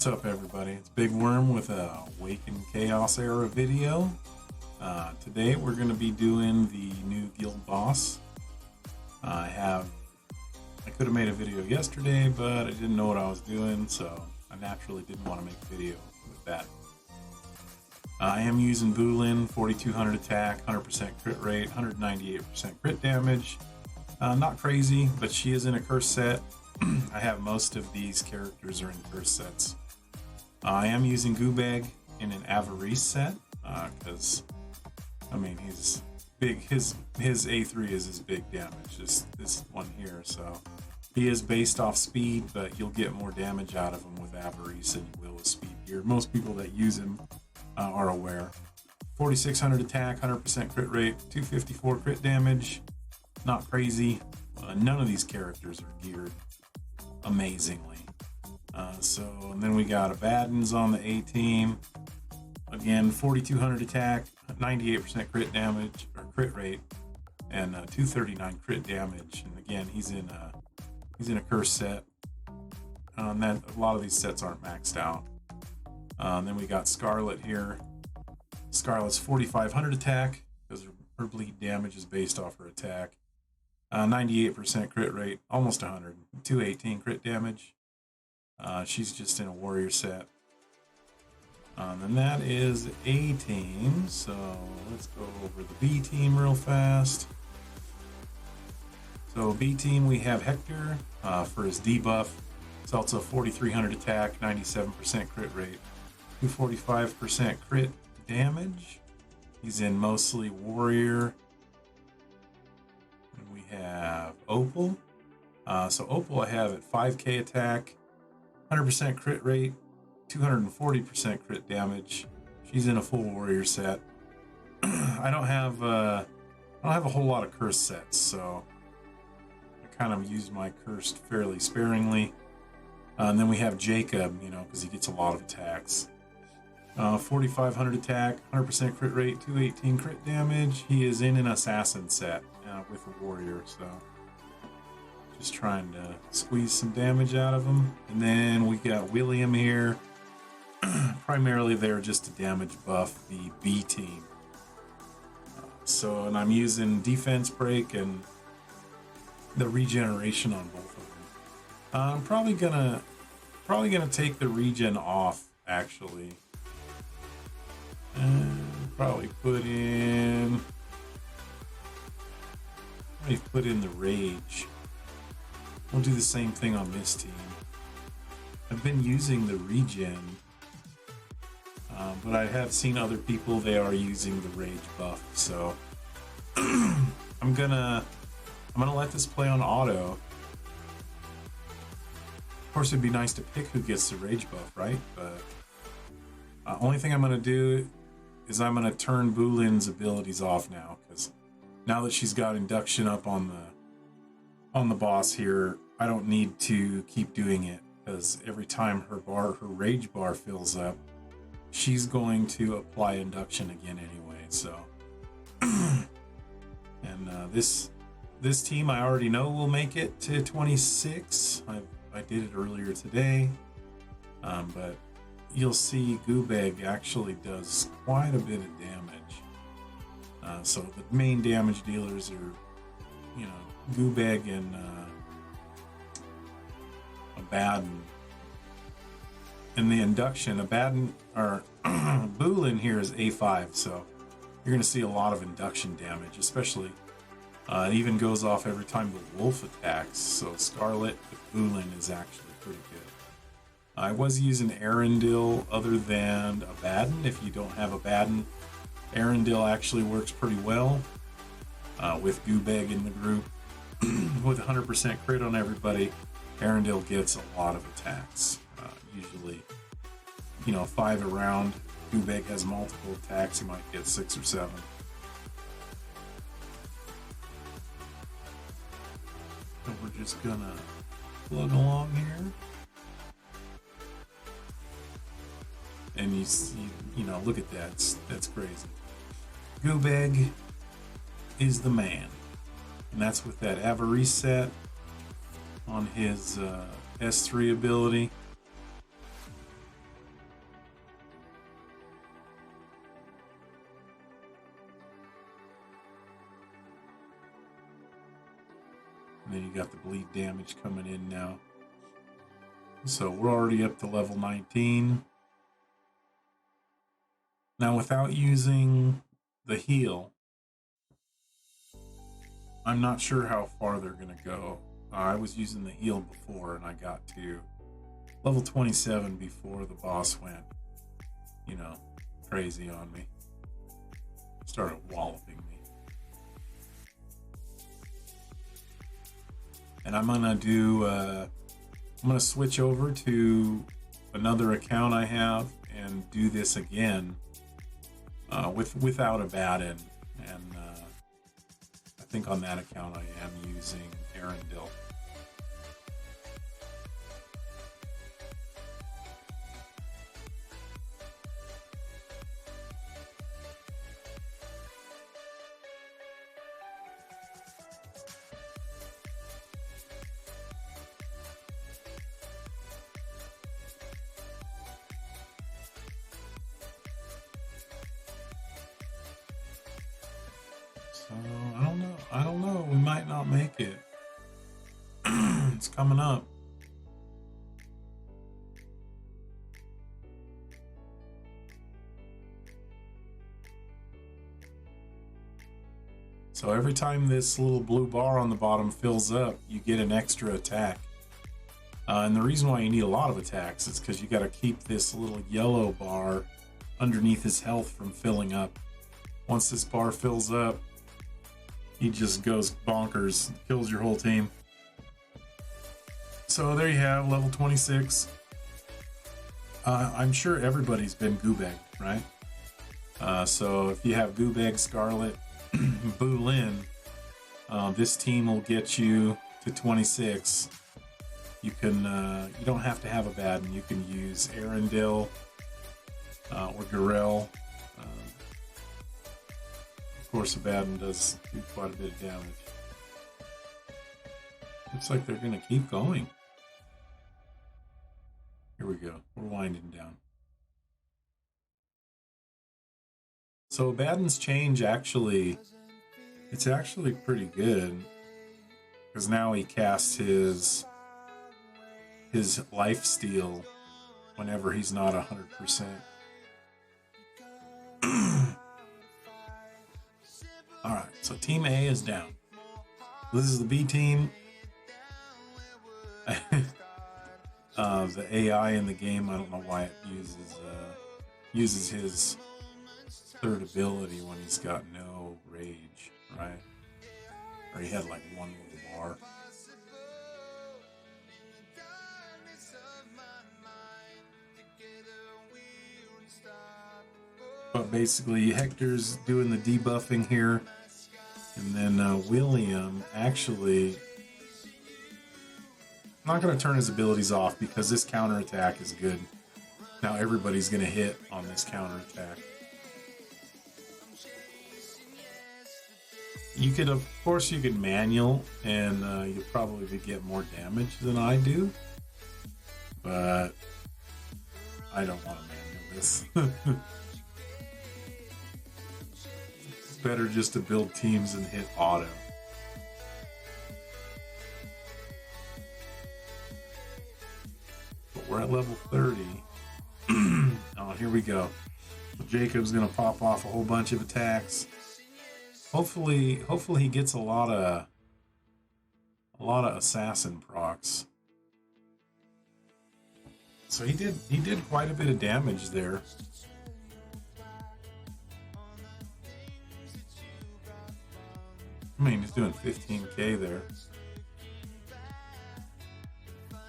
What's up, everybody? It's Big Worm with a Awaken Chaos Era video. Today we're going to be doing the new guild boss. I could have made a video yesterday, but I didn't know what I was doing, so I naturally didn't want to make a video with that. I am using Bulin, 4200 attack, 100% crit rate, 198% crit damage. Not crazy, but she is in a curse set. I have most of these characters are in curse sets. I am using Goobag in an Avarice set because I mean he's big. His A3 is his big damage. This one here, so he is based off speed, but you'll get more damage out of him with Avarice than you will with speed here. Most people that use him are aware. 4600 attack, 100% crit rate, 254 crit damage. Not crazy. None of these characters are geared amazingly. And then we got Abaddon's on the A team. Again, 4200 attack, 98% crit damage or crit rate, and 239 crit damage. And again, he's in a curse set. A lot of these sets aren't maxed out. Then we got Scarlet here. Scarlet's 4500 attack because her bleed damage is based off her attack. 98% crit rate, almost 100. 218 crit damage. She's just in a warrior set. And that is A team. So let's go over the B team real fast. So B team, we have Hector for his debuff. It's also 4300 attack, 97% crit rate, 245% crit damage. He's in mostly warrior. And we have Opal. So Opal I have at 5k attack, 100% crit rate, 240% crit damage. She's in a full warrior set. I don't have a whole lot of curse sets, so I kind of use my cursed fairly sparingly. And then we have Jacob, because he gets a lot of attacks. 4500 attack, 100% crit rate, 218 crit damage. He is in an assassin set with a warrior, so just trying to squeeze some damage out of him. And then we got William here. Primarily there just to damage buff the B team. And I'm using defense break and the regeneration on both of them. I'm probably gonna take the regen off actually. And probably put in the rage. We'll do the same thing on this team. I've been using the regen, but I have seen other people, they are using the rage buff, so I'm gonna let this play on auto. Of course, it'd be nice to pick who gets the rage buff, right? But only thing I'm gonna do is I'm gonna turn Bulin's abilities off now, because now that she's got induction up on the boss here, I don't need to keep doing it, because every time her rage bar fills up, she's going to apply induction again anyway. So, and this team I already know will make it to 26. I did it earlier today, but you'll see Goobag actually does quite a bit of damage. So the main damage dealers are, Goobag and Abaddon. And the induction, Abaddon or Bulin here is A5, so you're going to see a lot of induction damage, especially it even goes off every time the wolf attacks. So Scarlet with Bulin is actually pretty good. I was using Erendil other than Abaddon. If you don't have Abaddon, Erendil actually works pretty well with Goobag in the group. With 100% crit on everybody, Erendil gets a lot of attacks. Usually, 5 around. Goobag has multiple attacks, he might get 6 or 7. So we're just gonna plug along here. And you see, look at that, that's crazy. Goobag is the man. And that's with that Avarice set on his S3 ability. then you got the bleed damage coming in now. So we're already up to level 19. Now without using the heal, I'm not sure how far they're going to go. I was using the heal before and I got to level 27 before the boss went, you know, crazy on me. Started walloping me. And I'm gonna switch over to another account I have and do this again without a Abaddon. And I think on that account I am using Erendil. So I don't know. We might not make it. It's coming up. So every time this little blue bar on the bottom fills up, you get an extra attack. And the reason why you need a lot of attacks is because you got to keep this little yellow bar underneath his health from filling up. Once this bar fills up, he just goes bonkers, kills your whole team. So there you have level 26. I'm sure everybody's been Goobeg, right? So if you have Goobeg, Scarlet, Boolin, this team will get you to 26. You can, you don't have to have a Abaddon. You can use Erendil or Garel. Of course, Abaddon does do quite a bit of damage. Looks like they're going to keep going. Here we go. We're winding down. So Abaddon's change actually, it's actually pretty good. Because now he casts his lifesteal whenever he's not 100%. Alright, so Team A is down. This is the B team. The AI in the game, I don't know why it uses his third ability when he's got no rage, right? Or he had like one little bar. But basically, Hector's doing the debuffing here, and then William actually not going to turn his abilities off because this counterattack is good. Now everybody's going to hit on this counterattack. You could, of course, you could manual, and you'll probably get more damage than I do, but I don't want to manual this. It's better just to build teams and hit auto. But we're at level 30. Oh, here we go. Jacob's gonna pop off a whole bunch of attacks. Hopefully he gets a lot of assassin procs. So he did quite a bit of damage there. I mean, he's doing 15k there.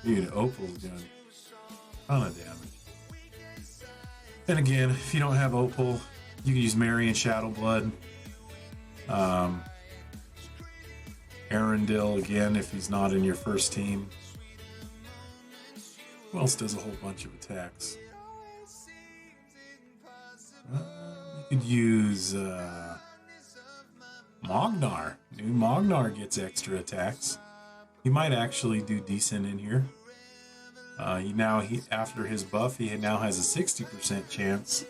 Dude, Opal's doing a ton of damage. And again, if you don't have Opal, you can use Mary and Shadowblood. Erendil again if he's not in your first team. Who else does a whole bunch of attacks? You could use Mognar. New Mognar gets extra attacks. He might actually do decent in here. He after his buff, he now has a 60% chance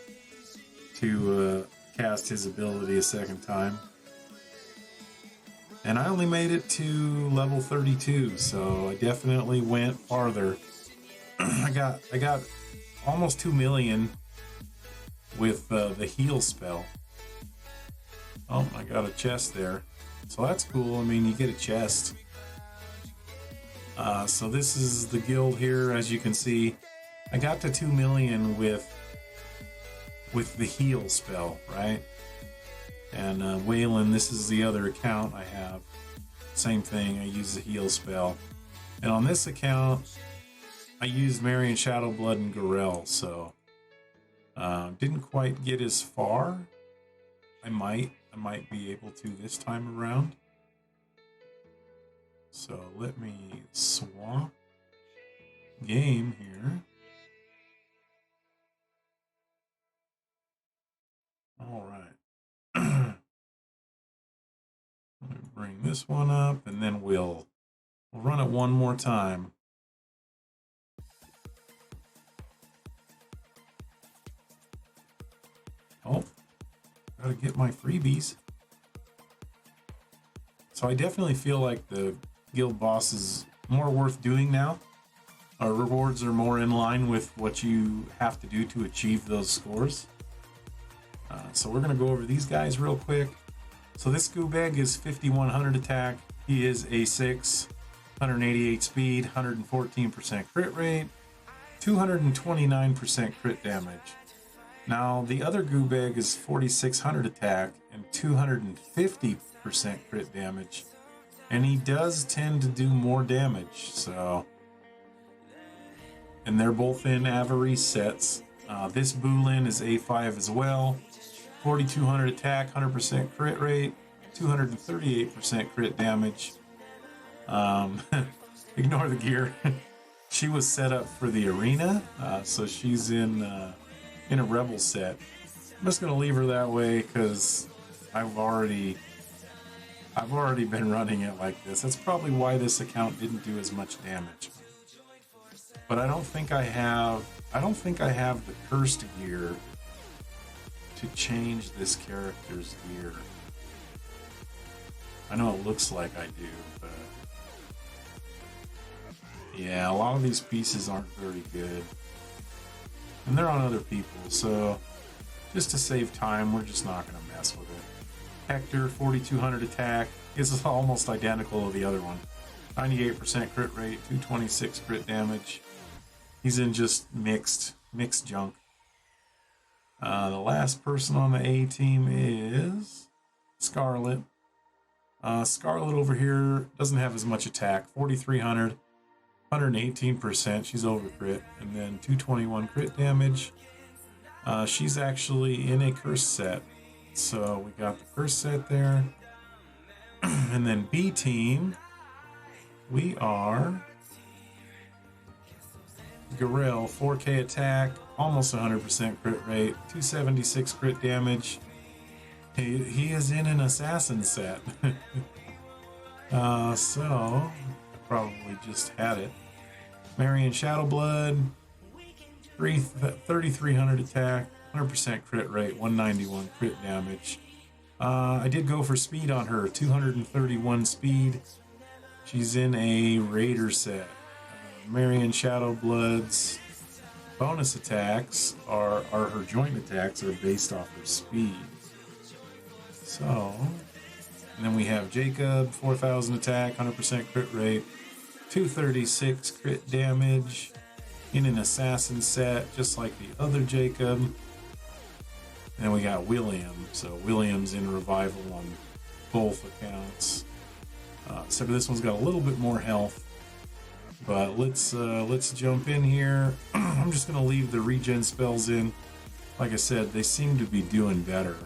to cast his ability a second time. And I only made it to level 32, so I definitely went farther. I got almost 2 million with the heal spell. Oh, I got a chest there. So that's cool. I mean, you get a chest. So this is the guild here, as you can see. I got to 2 million with the heal spell, right? And Waylon, this is the other account I have. Same thing, I use the heal spell. And on this account, I used Marion Shadowblood and Garel, so didn't quite get as far. I might be able to this time around. So let me swap game here. All right. Let me bring this one up, and then we'll run it one more time. Oh, gotta get my freebies. So I definitely feel like the guild boss is more worth doing now. Our rewards are more in line with what you have to do to achieve those scores. So we're gonna go over these guys real quick. So this Goobeg is 5100 attack. He is A6, 188 speed, 114% crit rate, 229% crit damage. Now the other Goobeg is 4600 attack and 250% crit damage. And he does tend to do more damage, so... And they're both in Avery sets. This Boolin is A5 as well. 4200 attack, 100% crit rate, 238% crit damage. Ignore the gear. She was set up for the arena, so she's in a rebel set. I'm just gonna leave her that way because I've already been running it like this. That's probably why this account didn't do as much damage. But I don't think I have the cursed gear to change this character's gear. I know it looks like I do, but yeah, a lot of these pieces aren't very good. And they're on other people, so just to save time, we're just not gonna mess with it. Hector, 4200 attack, is almost identical to the other one. 98% crit rate, 226 crit damage. He's in just mixed junk. The last person on the A team is Scarlet. Scarlet over here doesn't have as much attack. 4300, 118%. She's over crit, and then 221 crit damage. She's actually in a curse set, so we got the curse set there. And then B team, we are Garel, 4k attack, almost 100% crit rate, 276 crit damage. He is in an assassin set. So probably just had it. Marion Shadowblood, 3300 attack, 100% crit rate, 191 crit damage. I did go for speed on her, 231 speed. She's in a raider set. Marion Shadowblood's bonus attacks are her joint attacks are based off her speed. So, and then we have Jacob, 4000 attack, 100% crit rate, 236 crit damage, in an assassin set, just like the other Jacob. And then we got William, so William's in revival on both accounts. Except for this one's got a little bit more health. But let's jump in here. I'm just gonna leave the regen spells in. Like I said, they seem to be doing better.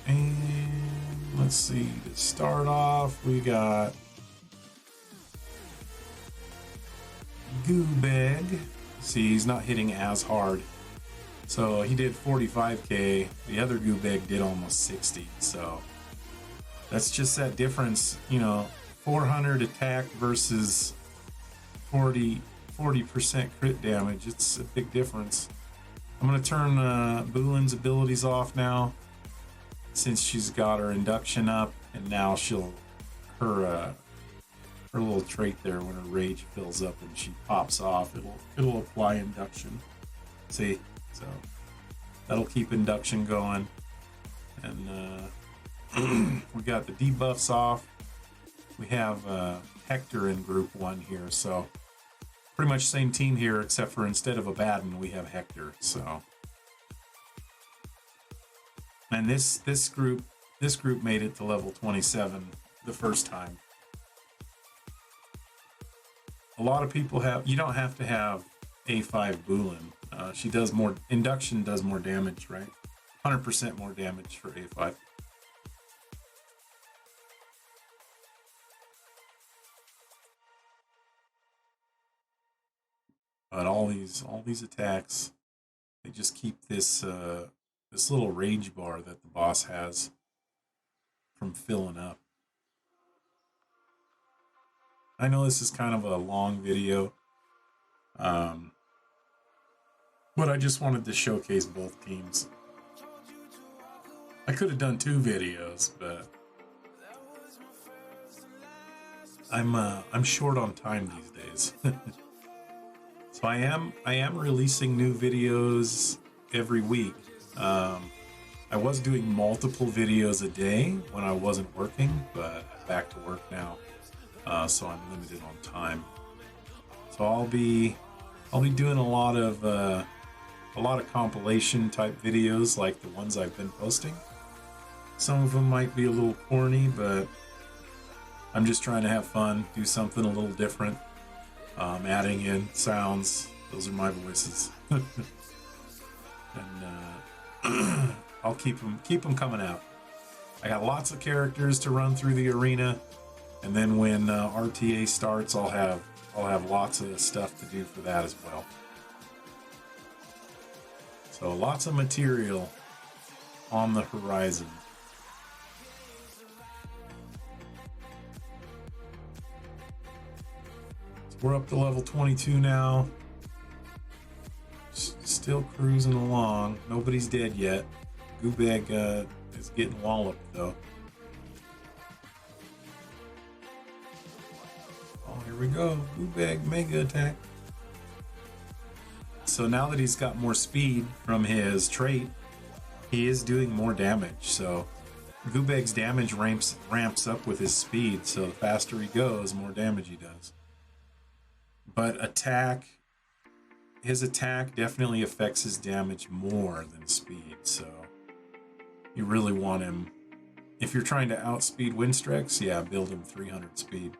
And let's see, to start off, we got Goobeg. See, he's not hitting as hard. So he did 45k, the other Goobeg did almost 60, so that's just that difference, you know, 400 attack versus 40% crit damage. It's a big difference. I'm going to turn Boolin's abilities off now. since she's got her induction up, and now her little trait there, when her rage fills up and she pops off, it'll apply induction. See, so that'll keep induction going, and we got the debuffs off. We have Hector in group 1 here, so pretty much same team here, except for instead of Abaddon, we have Hector. So, and this group made it to level 27 the first time. A lot of people have. You don't have to have A5 Bulin. She does more. Induction does more damage, right? 100% more damage for A5. But all these attacks, they just keep this this little rage bar that the boss has from filling up. I know this is kind of a long video, but I just wanted to showcase both teams. I could have done 2 videos, but I'm short on time these days. So I am releasing new videos every week. I was doing multiple videos a day when I wasn't working, but back to work now, so I'm limited on time. So I'll be doing a lot of compilation type videos like the ones I've been posting. Some of them might be a little corny, but I'm just trying to have fun, do something a little different. Adding in sounds. Those are my voices. And I'll keep them coming out. I got lots of characters to run through the arena, and then when RTA starts, I'll have lots of stuff to do for that as well. So lots of material on the horizon. We're up to level 22 now. Still cruising along. Nobody's dead yet. Goobag is getting walloped though. Oh, here we go. Goobag mega attack. So now that he's got more speed from his trait, he is doing more damage. So Goobag's damage ramps up with his speed. So the faster he goes, the more damage he does. But his attack definitely affects his damage more than speed, so you really want him, if you're trying to outspeed Windstrex, yeah, build him 300 speed.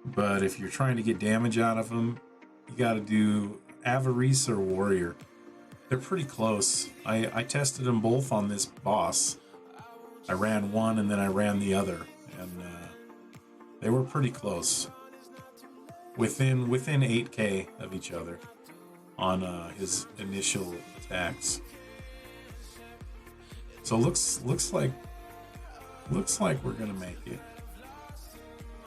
But if you're trying to get damage out of him, you gotta do Avarice or Warrior. They're pretty close. I tested them both on this boss. I ran one and then I ran the other, and they were pretty close. Within 8K of each other on his initial attacks. So looks like we're gonna make it.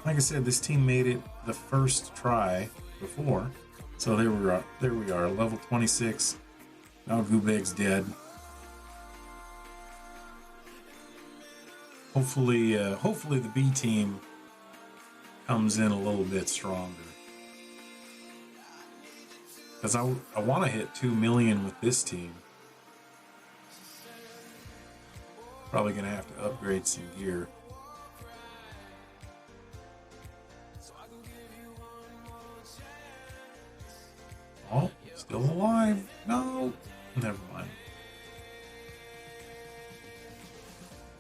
Like I said, this team made it the first try before. So there we are, level 26. Now Goobag's dead. Hopefully the B team comes in a little bit stronger. Because I want to hit 2 million with this team. Probably going to have to upgrade some gear. Oh, still alive. No, never mind.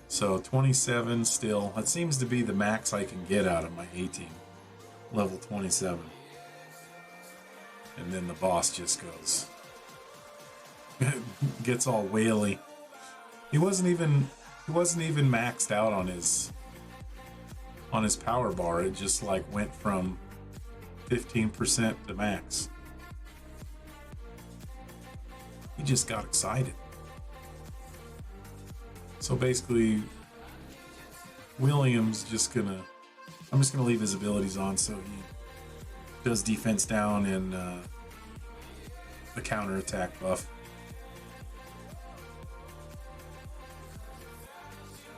So 27 still. That seems to be the max I can get out of my A team. Level 27. And then the boss just goes, gets all whaley. He wasn't even maxed out on his power bar. It just like went from 15% to max. He just got excited. So basically, I'm just gonna leave his abilities on so he does defense down and the counter attack buff.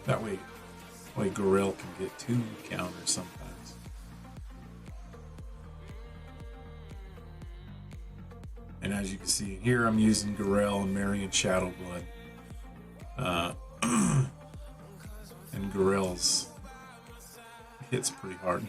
That way Gorell can get 2 counters sometimes. And as you can see here, I'm using Gorell and Marion Shadowblood. And Gorell's hits pretty hard.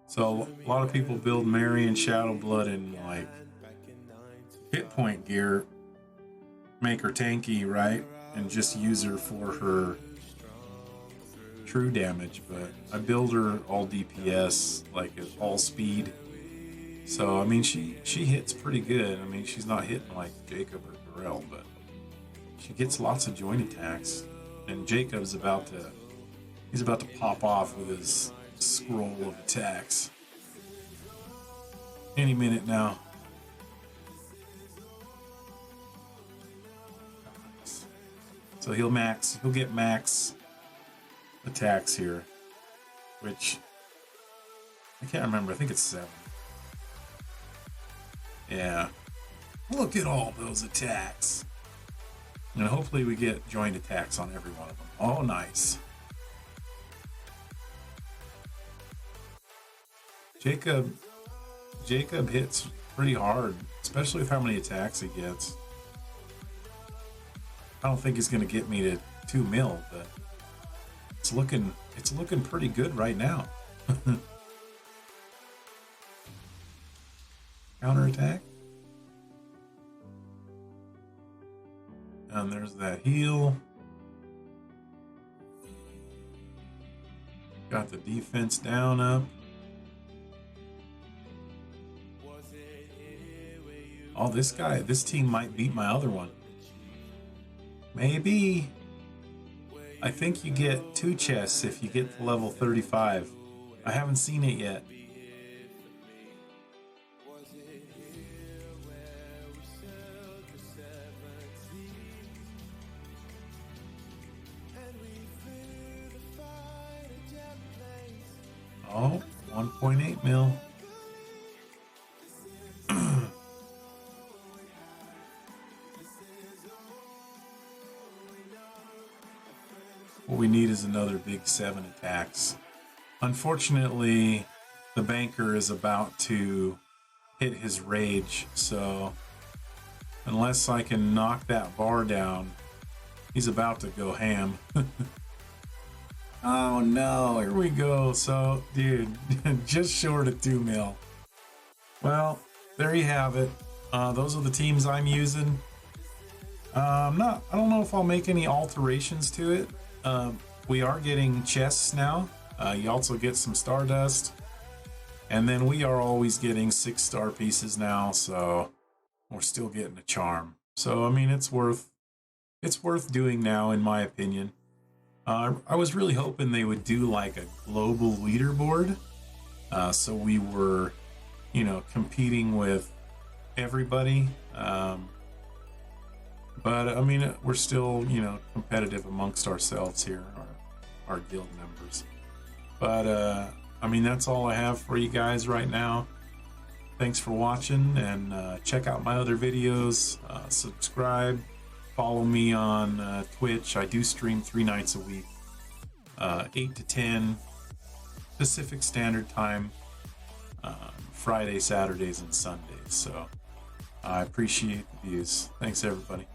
So a lot of people build Marion Shadowblood in like hit point gear, make her tanky, right? And just use her for her true damage, but I build her all DPS, like at all speed. So I mean she hits pretty good. I mean she's not hitting like Jacob or Gorell, but she gets lots of joint attacks. And Jacob's about to pop off with his scroll of attacks any minute now. So he'll get max attacks here, which I can't remember. I think it's 7. Yeah, look at all those attacks, and hopefully we get joint attacks on every one of them. Oh, nice. Jacob hits pretty hard, especially with how many attacks he gets. I don't think he's going to get me to 2 mil, but it's looking pretty good right now. Counterattack. And there's that heal. Got the defense down up. Oh, this team might beat my other one. Maybe. I think you get 2 chests if you get to level 35. I haven't seen it yet. Oh, 1.8 mil. What we need is another big 7 attacks. Unfortunately, the banker is about to hit his rage, so unless I can knock that bar down, he's about to go ham. Oh no, here we go. So, dude, just short of 2 mil. Well, there you have it. Those are the teams I'm using. I don't know if I'll make any alterations to it. We are getting chests now. You also get some Stardust. And then we are always getting 6-star pieces now, so we're still getting a charm. So, I mean, it's worth doing now, in my opinion. I was really hoping they would do like a global leaderboard. So we were, competing with everybody. But I mean, we're still, competitive amongst ourselves here, our guild members. But I mean, that's all I have for you guys right now. Thanks for watching, and check out my other videos. Subscribe, follow me on Twitch. I do stream 3 nights a week, 8 to 10 Pacific Standard Time, Friday, Saturdays, and Sundays. So I appreciate the views. Thanks, everybody.